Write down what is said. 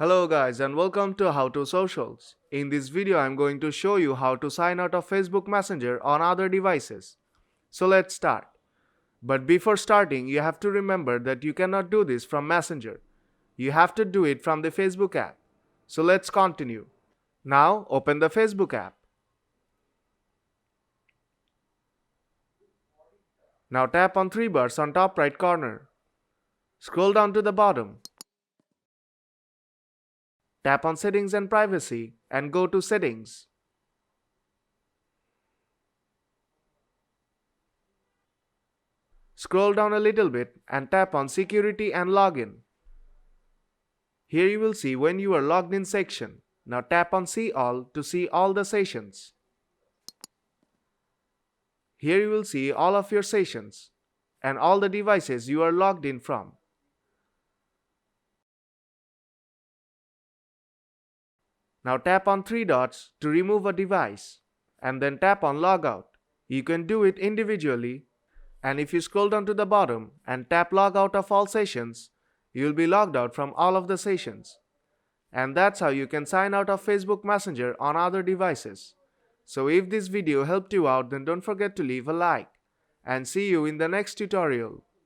Hello guys and welcome to How to Socials. In this video I'm going to show you how to sign out of Facebook Messenger on other devices. So let's start. But before starting you have to remember that you cannot do this from Messenger. You have to do it from the Facebook app. So let's continue. Now open the Facebook app. Now tap on three bars on top right corner. Scroll down to the bottom. Tap on Settings and Privacy and go to Settings. Scroll down a little bit and tap on Security and Login. Here you will see when you are logged in section. Now tap on See All to see all the sessions. Here you will see all of your sessions and all the devices you are logged in from. Now tap on three dots to remove a device and then tap on Logout. You can do it individually, and if you scroll down to the bottom and tap Log Out of all sessions, you will be logged out from all of the sessions. And that's how you can sign out of Facebook Messenger on other devices. So if this video helped you out, then don't forget to leave a like. And see you in the next tutorial.